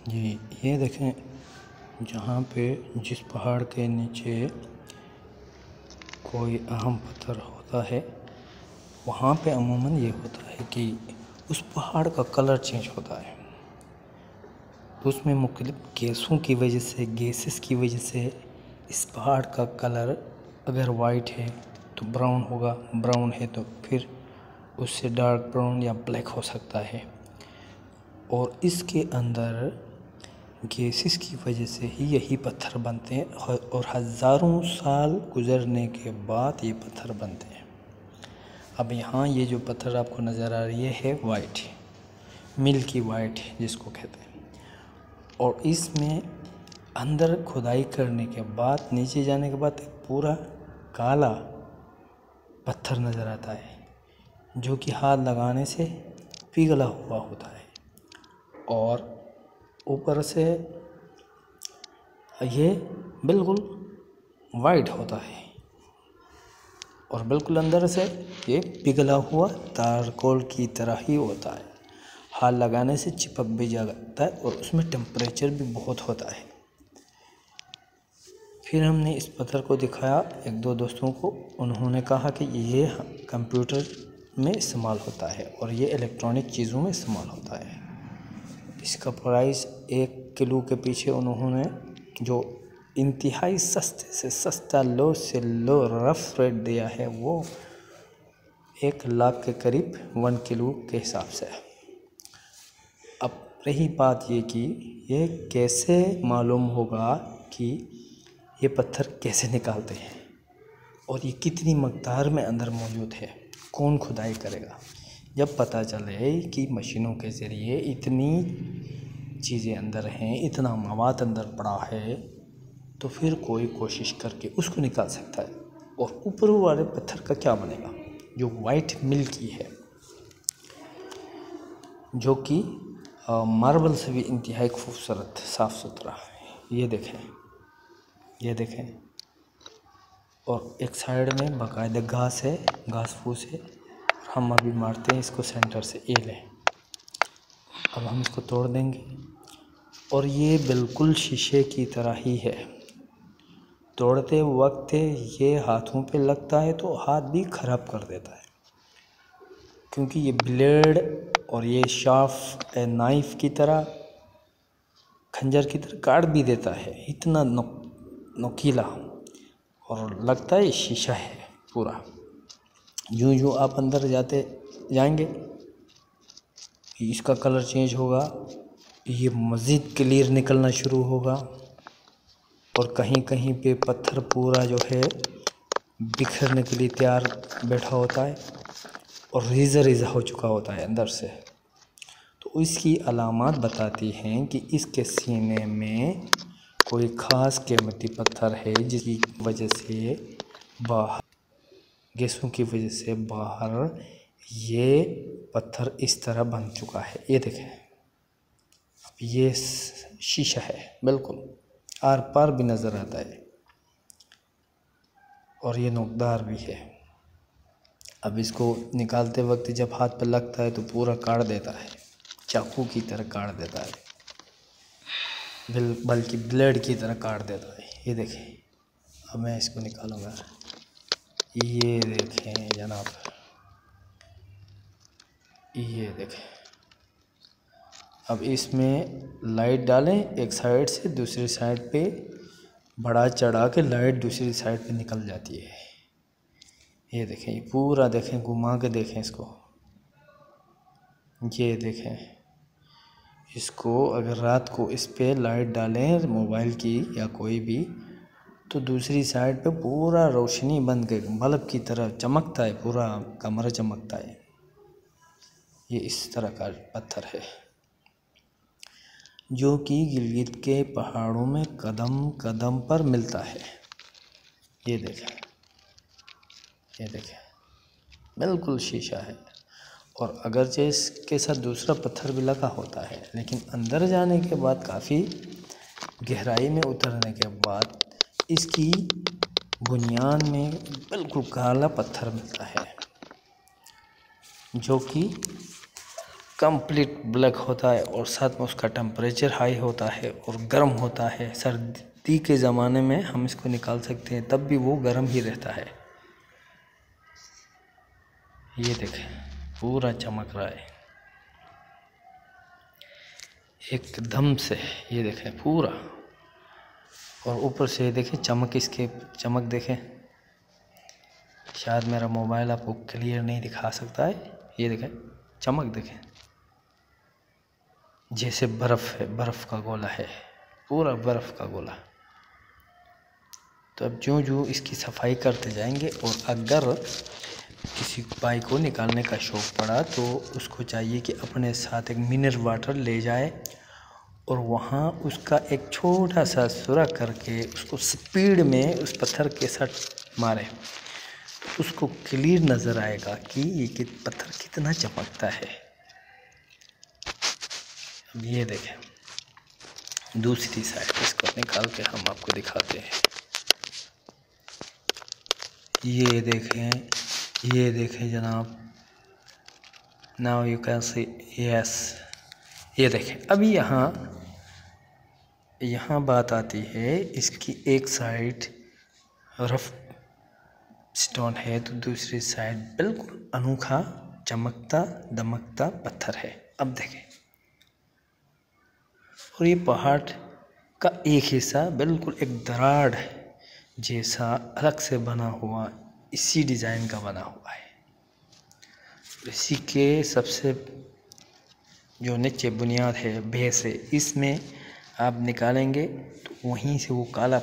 जी, ये देखें, जहाँ पे जिस पहाड़ के नीचे कोई अहम पत्थर होता है, वहाँ पे अमूमन ये होता है कि उस पहाड़ का कलर चेंज होता है। तो उसमें मुख्तलिफ गैसों की वजह से, गैसेस की वजह से इस पहाड़ का कलर अगर वाइट है तो ब्राउन होगा, ब्राउन है तो फिर उससे डार्क ब्राउन या ब्लैक हो सकता है। और इसके अंदर गैसेस की वजह से ही यही पत्थर बनते हैं और हज़ारों साल गुज़रने के बाद ये पत्थर बनते हैं। अब यहाँ ये जो पत्थर आपको नज़र आ रही है वाइट, मिल्की वाइट जिसको कहते हैं। और इसमें अंदर खुदाई करने के बाद, नीचे जाने के बाद पूरा काला पत्थर नज़र आता है, जो कि हाथ लगाने से पिघला हुआ होता है। और ऊपर से ये बिल्कुल वाइट होता है और बिल्कुल अंदर से ये पिघला हुआ तारकोल की तरह ही होता है। हाथ लगाने से चिपक भी जाता है और उसमें टेम्परेचर भी बहुत होता है। फिर हमने इस पत्थर को दिखाया एक दो दोस्तों को, उन्होंने कहा कि ये कंप्यूटर में इस्तेमाल होता है और ये इलेक्ट्रॉनिक चीज़ों में इस्तेमाल होता है। इसका प्राइस 1 किलो के पीछे उन्होंने जो इंतहाई सस्ते से सस्ता, लो से लो रफ रेट दिया है वो 1 लाख के करीब 1 किलो के हिसाब से। अब रही बात ये कि ये कैसे मालूम होगा कि ये पत्थर कैसे निकालते हैं और ये कितनी मकदार में अंदर मौजूद है, कौन खुदाई करेगा। जब पता चले कि मशीनों के ज़रिए इतनी चीज़ें अंदर हैं, इतना मवाद अंदर पड़ा है, तो फिर कोई कोशिश करके उसको निकाल सकता है। और ऊपर वाले पत्थर का क्या बनेगा, जो वाइट मिल्की है, जो कि मार्बल से भी इंतहाई खूबसूरत साफ़ सुथरा है। ये देखें, ये देखें। और एक साइड में बाकायदा घास है, घास फूस है। हम अभी मारते हैं इसको सेंटर से, ये लें। अब हम इसको तोड़ देंगे और ये बिल्कुल शीशे की तरह ही है। तोड़ते वक्त ये हाथों पे लगता है तो हाथ भी ख़राब कर देता है, क्योंकि ये ब्लेड और ये शार्प नाइफ की तरह, खंजर की तरह काट भी देता है। इतना नुकीला और लगता है शीशा है पूरा। यूँ यूँ आप अंदर जाते जाएंगे इसका कलर चेंज होगा, ये मज़ीद क्लियर निकलना शुरू होगा और कहीं कहीं पे पत्थर पूरा जो है बिखरने के लिए तैयार बैठा होता है और रेज़ा रेज़ा हो चुका होता है अंदर से। तो इसकी अलामात बताती हैं कि इसके सीने में कोई ख़ास कीमती पत्थर है, जिसकी वजह से बाहर, गैसों की वजह से बाहर ये पत्थर इस तरह बन चुका है। ये देखें, अब ये शीशा है, बिल्कुल आर पार भी नज़र आता है और ये नोकदार भी है। अब इसको निकालते वक्त जब हाथ पर लगता है तो पूरा काट देता है, चाकू की तरह काट देता है, बल्कि ब्लेड की तरह काट देता है। ये देखें, अब मैं इसको निकालूंगा। ये देखें जनाब, ये देखें। अब इसमें लाइट डालें एक साइड से, दूसरी साइड पे बढ़ा चढ़ा के लाइट दूसरी साइड पे निकल जाती है। ये देखें, ये पूरा देखें, घुमा के देखें इसको। ये देखें, इसको अगर रात को इस पे लाइट डालें मोबाइल की या कोई भी, तो दूसरी साइड पे पूरा रोशनी बन के बल्ब की तरह चमकता है, पूरा कमरा चमकता है। ये इस तरह का पत्थर है जो कि गिलगित के पहाड़ों में कदम कदम पर मिलता है। ये देखें, ये देखें, बिल्कुल शीशा है। और अगरचे इसके साथ दूसरा पत्थर भी लगा होता है, लेकिन अंदर जाने के बाद, काफ़ी गहराई में उतरने के बाद, इसकी बुनियाद में बिल्कुल काला पत्थर मिलता है, जो कि कंप्लीट ब्लैक होता है और साथ में उसका टेम्परेचर हाई होता है और गर्म होता है। सर्दी के ज़माने में हम इसको निकाल सकते हैं, तब भी वो गर्म ही रहता है। ये देखें पूरा चमक रहा है एकदम से, ये देखें पूरा। और ऊपर से देखें चमक, इसके चमक देखें। शायद मेरा मोबाइल आपको क्लियर नहीं दिखा सकता है। ये देखें चमक देखें, जैसे बर्फ़ है, बर्फ़ का गोला है, पूरा बर्फ़ का गोला। तो अब जो इसकी सफाई करते जाएंगे, और अगर किसी भाई को निकालने का शौक़ पड़ा तो उसको चाहिए कि अपने साथ एक मिनरल वाटर ले जाए और वहाँ उसका एक छोटा सा सुराख करके उसको स्पीड में उस पत्थर के साथ मारे, तो उसको क्लियर नज़र आएगा कि ये पत्थर कितना चमकता है। अब ये देखें दूसरी साइड, इसको निकाल के हम आपको दिखाते हैं। ये देखें जनाब, now you can see, yes. ये देखें अभी यहाँ बात आती है, इसकी एक साइड रफ स्टोन है तो दूसरी साइड बिल्कुल अनोखा चमकता दमकता पत्थर है। अब देखें, और ये पहाड़ का एक हिस्सा बिल्कुल एक दरार जैसा अलग से बना हुआ, इसी डिज़ाइन का बना हुआ है। इसी के सबसे जो नीचे बुनियाद है, बेस है, इसमें आप निकालेंगे तो वहीं से वो काला